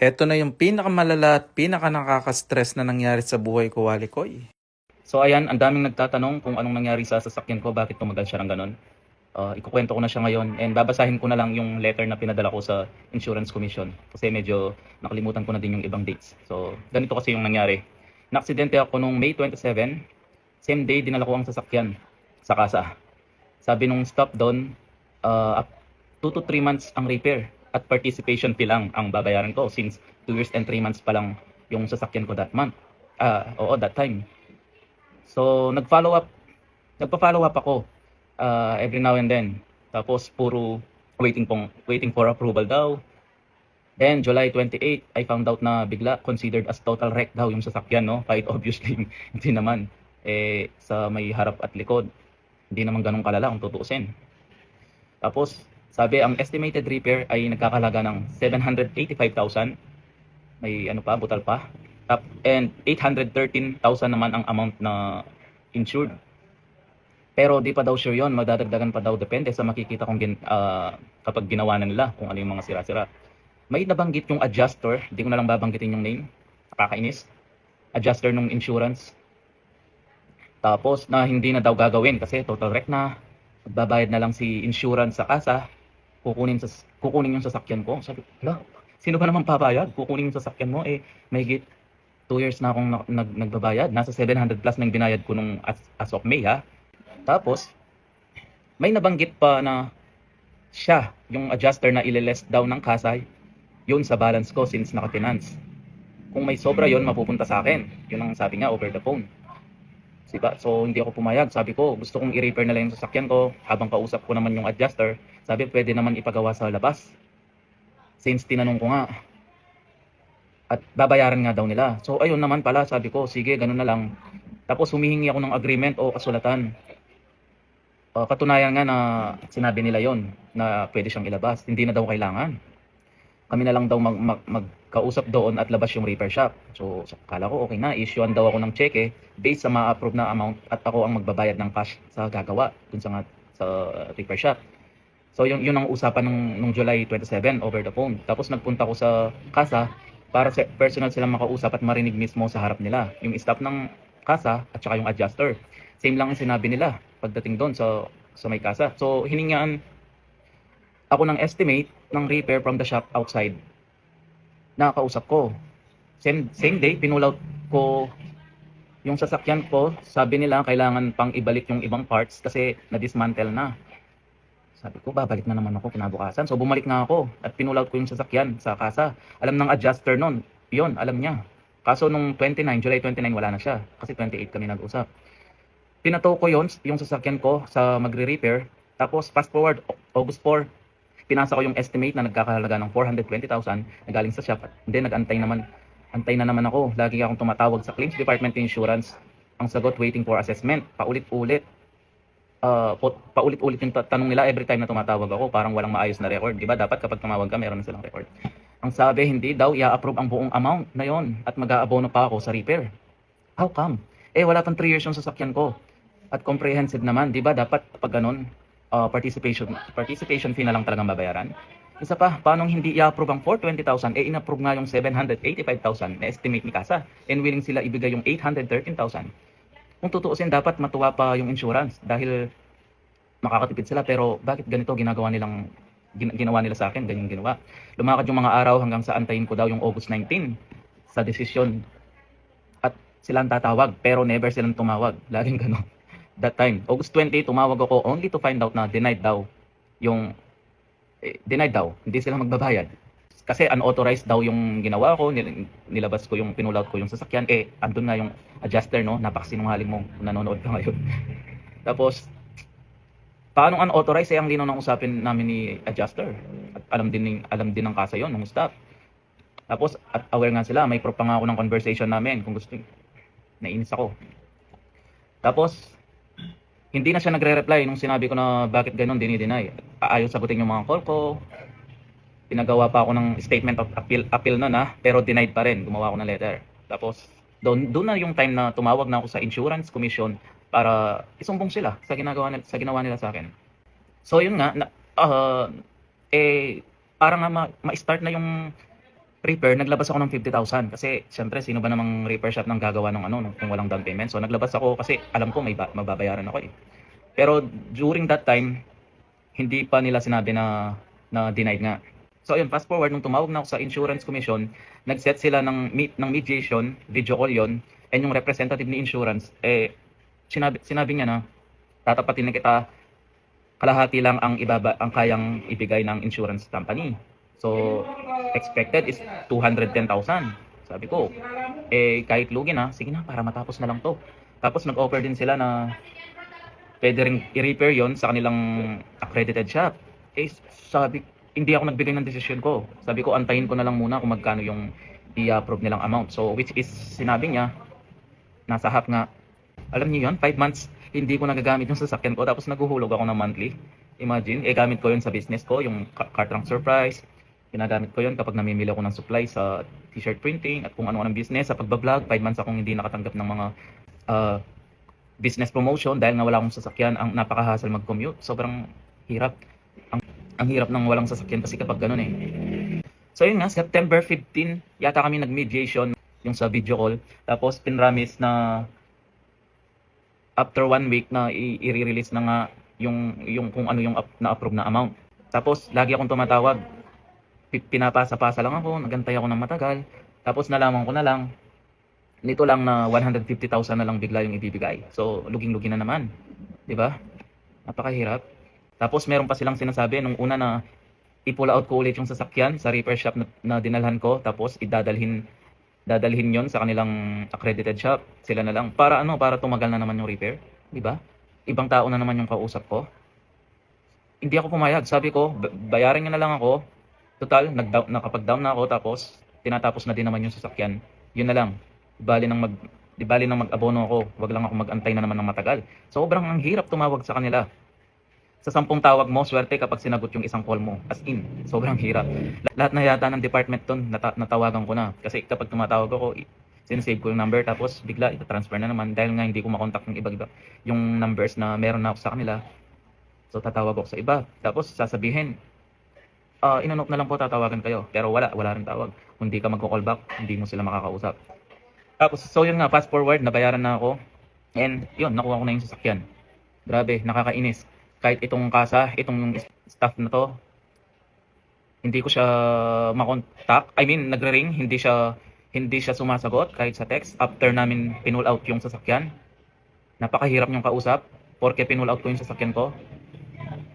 Heto na yung pinakamalala at pinakanakaka-stress na nangyari sa buhay ko, Walikoy. So ayan, ang daming nagtatanong kung anong nangyari sa sasakyan ko, bakit tumagal siya ng ganun. Ikukwento ko na siya ngayon and babasahin ko na lang yung letter na pinadala ko sa Insurance Commission kasi medyo nakalimutan ko na din yung ibang dates. So ganito kasi yung nangyari. Naaksidente ako nung May 27, same day dinala ko ang sasakyan sa kasa. Sabi nung stop doon, 2 to 3 months ang repair at participation fee lang ang babayaran ko since 2 years and 3 months pa lang yung sasakyan ko that month. That time. So nagpa-follow up ako every now and then. Tapos puro waiting for approval daw. Then July 28, I found out na bigla considered as total wreck daw yung sasakyan, no? Kahit obviously hindi naman sa may harap at likod. Hindi naman ganun kalala kung tutuusin. Tapos sabi ang estimated repair ay nagkakalaga ng 785,000. May ano pa, butal pa. And 813,000 naman ang amount na insured. Pero di pa daw sure yun, magdadagdagan pa daw, depende sa makikita kong kapag ginawa na nila kung ano yung mga sira-sira. May nabanggit yung adjuster, di ko na lang babanggitin yung name, nakakainis. Adjuster ng insurance. Tapos na hindi na daw gagawin kasi total wreck na. Magbabayad na lang si insurance sa kasa, kukunin yung sasakyan ko. Sabi ko, hala, sino ba naman pabayad? Kukunin yung sasakyan mo, may 2 years na akong nagbabayad. Nasa 700 plus na yung binayad ko nung as of May, ha. Tapos, may nabanggit pa na siya, yung adjuster na ililest daw ng kasay, yun sa balance ko since naka-finance. Kung may sobra yun, mapupunta sa akin. Yun ang sabi niya over the phone. Diba? So, hindi ako pumayag. Sabi ko, gusto kong i-repair na lang yung sasakyan ko. Habang kausap ko naman yung adjuster, sabi, pwede naman ipagawa sa labas. Since tinanong ko nga, at babayaran nga daw nila. So ayun naman pala, sabi ko, sige, ganun na lang. Tapos humihingi ako ng agreement o kasulatan. Katunayan nga na sinabi nila yon na pwede siyang ilabas. Hindi na daw kailangan. Kami na lang daw magkausap doon at labas yung repair shop. So kala ko okay na, issuean daw ako ng cheque based sa ma-approve na amount at ako ang magbabayad ng cash sa gagawa dun sa repair shop. So yun ang usapan nung July 27 over the phone. Tapos nagpunta ko sa kasa para personal sila makausap at marinig mismo sa harap nila. Yung staff ng kasa at saka yung adjuster. Same lang yung sinabi nila pagdating doon sa may kasa. So hiningaan ako ng estimate ng repair from the shop outside. Nakakausap ko. Same day, pinulaut ko yung sasakyan ko. Sabi nila kailangan pang ibalik yung ibang parts kasi na-dismantle na. Sabi ko, babalik na naman ako kinabukasan. So bumalik nga ako at pinulaut ko yung sasakyan sa kasa. Alam ng adjuster nun, yun, alam niya. Kaso nung July 29, wala na siya. Kasi 28 kami nag-usap. Pinato ko yung sasakyan ko sa magre-repair. Tapos fast forward, August 4, pinasa ko yung estimate na nagkakahalaga ng 420,000 na galing sa shop. And then antay na naman ako. Lagi akong tumatawag sa claims department insurance. Ang sagot, waiting for assessment. Paulit-ulit. Paulit-ulit yung tanong nila every time na tumatawag ako, parang walang maayos na record. Diba dapat kapag tumawag ka meron na silang record. Ang sabi, hindi daw i-approve ang buong amount na yon at mag-aabono pa ako sa repair. How come? Wala pang 3 years yung sasakyan ko at comprehensive naman. Diba dapat pag ganun, participation fee na lang talagang babayaran. Isa pa, paano hindi i-approve ang 420,000? In-approve nga yung 785,000 na estimate ni Kasa and willing sila ibigay yung 813,000. Kung tutuusin, dapat matuwa pa yung insurance dahil makakatipid sila. Pero bakit ganito ginawa nila sa akin, ganyan ginawa. Lumakad yung mga araw hanggang sa antayin ko daw yung August 19 sa desisyon. At sila ang tatawag pero never silang tumawag. Laging gano'n. That time, August 20, tumawag ako only to find out na denied daw. Denied daw, hindi sila magbabayad. Kasi unauthorized daw yung ginawa ko, nilabas ko yung pinulaut ko yung sasakyan, andun nga yung adjuster, no? Napakasinungaling mo, nanonood ka ngayon. Tapos, paano unauthorized? Ang linaw ng usapin namin ni adjuster. At alam din ng kasa yon ng staff. Tapos, at aware nga sila, may proof pa nga ako ng conversation namin, kung gusto. Nainis ako. Tapos, hindi na siya nagre-reply nung sinabi ko na bakit ganun dinideny. Ayaw sagutin yung mga call ko. Pinagawa pa ako ng statement of appeal na pero denied pa rin. Gumawa ako ng letter. Tapos, doon na yung time na tumawag na ako sa Insurance Commission para isumbong sila sa ginawa nila sa akin. So, yun nga, para nga ma-start na yung repair, naglabas ako ng 50,000 kasi siyempre sino ba namang repair shop nang gagawa ng ano no, kung walang down payment. So naglabas ako kasi alam ko may mababayaran ako eh. Pero during that time, hindi pa nila sinabi na denied nga. So ayun, fast forward nung tumawag na ako sa insurance commission, nag-set sila ng mediation, video call yon, and yung representative ni insurance sinabi niya na tatapatin na kita, kalahati lang ang kayang ibigay ng insurance company. So expected is 210,000. Sabi ko, kahit lugi na, sige na para matapos na lang to. Tapos nag-offer din sila na pwede rin i-repair yon sa kanilang accredited shop. Sabi, hindi ako nagbigay ng desisyon ko. Sabi ko, antayin ko na lang muna kung magkano yung i-approve nilang amount. So, which is, sinabi niya, nasa half nga. Alam niyo yun, 5 months, hindi ko nagagamit yung sasakyan ko. Tapos naguhulog ako ng monthly. Imagine, gamit ko yun sa business ko, yung car transfer price. Ginagamit ko yun kapag namimili ako ng supply sa t-shirt printing at kung ano-anong business. Sa pagbablog, 5 months akong hindi nakatanggap ng mga business promotion dahil nga wala akong sasakyan. Ang napaka-hassle mag-commute. Sobrang hirap. Ang hirap ng walang sasakyan kasi kapag ganun eh. So yun nga, September 15, yata kami nag-mediation yung sa video call. Tapos pinramis na after 1 week na i-release na nga yung kung ano yung na-approve na amount. Tapos lagi akong tumatawag. Pinapasa-pasa lang ako, nagantay ako ng matagal. Tapos nalaman ko na lang, nito lang na 150,000 na lang bigla yung ibibigay. So luging-lugi na naman. 'Di ba? Napakahirap. Tapos meron pa silang sinasabi nung una na i-pull out ko ulit yung sasakyan sa repair shop na dinalhan ko, tapos dadalhin yon sa kanilang accredited shop. Sila na lang para tumagal na naman yung repair, 'di ba? Ibang tao na naman yung kausap ko. Hindi ako pumayag. Sabi ko, bayaran niyo na lang ako. Total, nakapag-down na ako, tapos tinatapos na din naman yung sasakyan. Yun na lang. Di bali nang mag-abono ako. Wag lang ako mag-antay na naman ng matagal. Sobrang ang hirap tumawag sa kanila. Sa 10 tawag mo, swerte kapag sinagot yung isang call mo. As in, sobrang hirap. Lahat na yata ng department doon, natawagan ko na. Kasi kapag tumatawag ako, sinesave ko yung number, tapos bigla ita-transfer na naman. Dahil nga hindi ko makontak yung iba-iba, yung numbers na meron na ako sa kanila. So tatawag ako sa iba. Tapos sasabihin, inunok na lang po, tatawagan kayo. Pero wala rin tawag. Kung hindi ka magko-call back, hindi mo sila makakausap. Tapos, so yun nga, fast forward, nabayaran na ako. And yun, nakuha ko na yung sasakyan. Grabe, nakakainis. Kahit itong itong staff na to, hindi ko siya makontak. I mean, nagre-ring, hindi siya sumasagot kahit sa text. After namin pinull out yung sasakyan, napakahirap niyong kausap, porque pinull out ko yung sasakyan ko.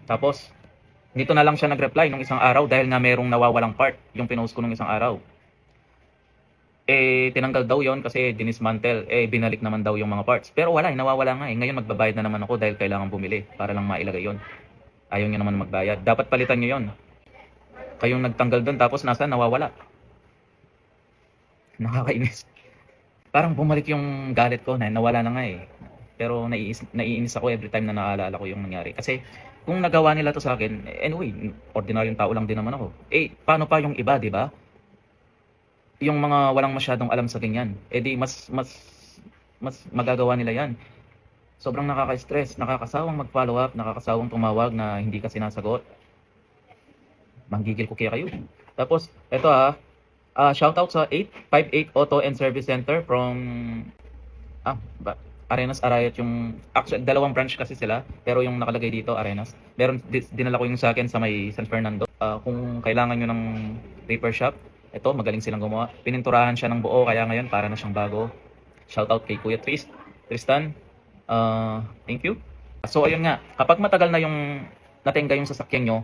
Tapos, dito na lang siya nag-reply nung isang araw dahil nga merong nawawalang part yung pinost ko nung isang araw. Tinanggal daw yon kasi dinismantle. Binalik naman daw yung mga parts. Pero wala, nawawala nga eh. Ngayon magbabayad na naman ako dahil kailangan bumili para lang mailagay yon. Ayaw niya naman magbayad. Dapat palitan niyo yon. Kayong nagtanggal doon tapos nasa nawawala. Nakakainis. Parang bumalik yung galit ko na nawala na nga eh. Pero naiinis ako every time na naaalala ko yung nangyari. Kasi kung nagawa nila to sa akin, anyway, ordinaryong tao lang din naman ako. Paano pa yung iba, di ba? Yung mga walang masyadong alam sa ganyan, di mas magagawa nila yan. Sobrang nakaka-stress, nakakasawang mag-follow up, nakakasawang tumawag na hindi ka sinasagot. Manggigil ko kaya kayo. Tapos, eto shoutout sa 858 Auto and Service Center from Arenas Arayat yung, actually, 2 branch kasi sila, pero yung nakalagay dito, Arenas. Meron, dinala ko yung sa akin sa may San Fernando. Kung kailangan nyo ng repair shop, ito, magaling silang gumawa. Pininturahan siya ng buo, kaya ngayon para na siyang bago. Shoutout kay Kuya Tristan. Thank you. So ayun nga, kapag matagal na yung natenga yung sasakyan nyo,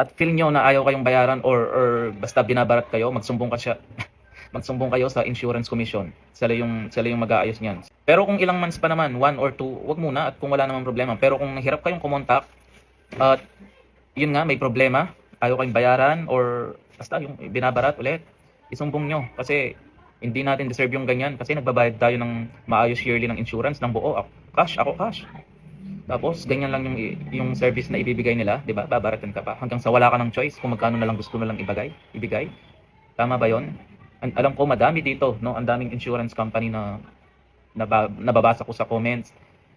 at feel nyo na ayaw kayong bayaran or basta binabarat kayo, magsumbong kayo sa insurance commission. Sila yung mag-aayos niyan. Pero kung ilang months pa naman, 1 or 2, wag muna at kung wala namang problema. Pero kung nahirap kayong kumontak at yun nga, may problema, ayaw kayong bayaran or basta yung binabarat ulit, isumbong nyo. Kasi hindi natin deserve yung ganyan. Kasi nagbabayad tayo ng maayos yearly ng insurance ng buo. Ako cash. Tapos ganyan lang yung service na ibibigay nila, 'di ba? Babaratin ka pa hanggang sa wala ka ng choice kung magkano na lang gusto mo lang ibigay. Tama ba 'yon? Alam ko madami dito, no? Ang daming insurance company na nababasa ko sa comments.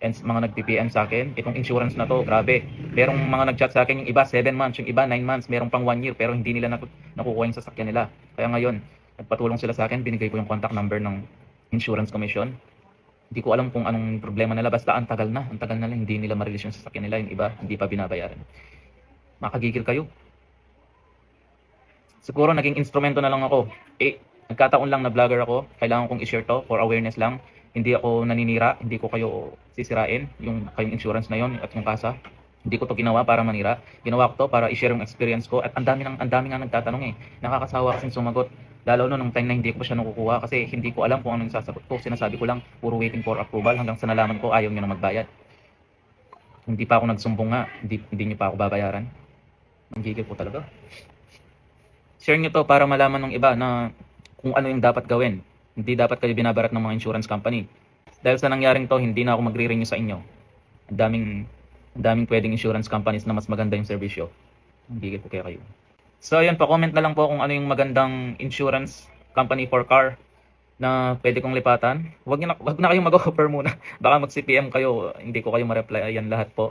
and mga nag-PPM sa akin, itong insurance na to, grabe. Merong mga nag-chat sa akin, yung iba 7 months, yung iba 9 months, merong pang 1 year, pero hindi nila nakukuha yung sasakyan nila. Kaya ngayon, nagpatulong sila sa akin, binigay ko yung contact number ng insurance commission. Hindi ko alam kung anong problema nila, basta ang tagal na lang, hindi nila ma-release yung sasakyan nila, yung iba, hindi pa binabayaran. Makagigil kayo. Siguro naging instrumento na lang ako. Nagkataon lang na vlogger ako, kailangan kong i-share to for awareness lang. Hindi ako naninira, hindi ko kayo sisirain, yung kayong insurance na yon at yung kasa. Hindi ko to ginawa para manira. Ginawa ko to para i-share yung experience ko at ang dami nga nagtatanong eh. Nakakasawa kasing sumagot. Lalo no nung time na hindi ko siya nakukuha kasi hindi ko alam kung ano yung sasagot ko. Sinasabi ko lang, puro waiting for approval hanggang sa nalaman ko ayaw niyo na magbayad. Hindi pa ako nagsumbong nga, hindi niyo pa ako babayaran. Ang gigil po talaga. Share niyo to para malaman ng iba na kung ano yung dapat gawin. Hindi dapat kayo binabarat ng mga insurance company. Dahil sa nangyaring to, hindi na ako magre-renew sa inyo. Ang daming pwedeng insurance companies na mas maganda yung serbisyo. Hindi ko kaya kayo. So ayun, pa-comment na lang po kung ano yung magandang insurance company for car na pwede kong lipatan. Wag na kayong mag-offer muna. Baka mag-CPM kayo, hindi ko kayo ma-reply yan lahat po.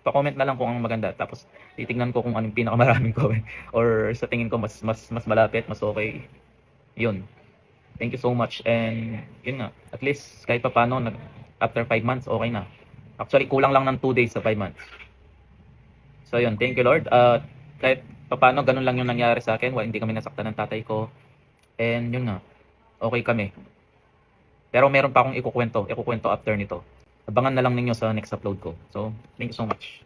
Pa-comment na lang kung anong maganda. Tapos titingnan ko kung anong pinakamaraming comment or sa tingin ko mas malapit, mas okay. Yun. Thank you so much. And yun nga, at least kahit pa paano, after 5 months, okay na. Actually, kulang lang ng 2 days sa 5 months. So yun, thank you Lord. Kahit pa paano, ganun lang yung nangyari sa akin. Hindi kami nasaktan ng tatay ko. And yun nga, okay kami. Pero meron pa akong ikukwento after nito. Abangan na lang ninyo sa next upload ko. So, thank you so much.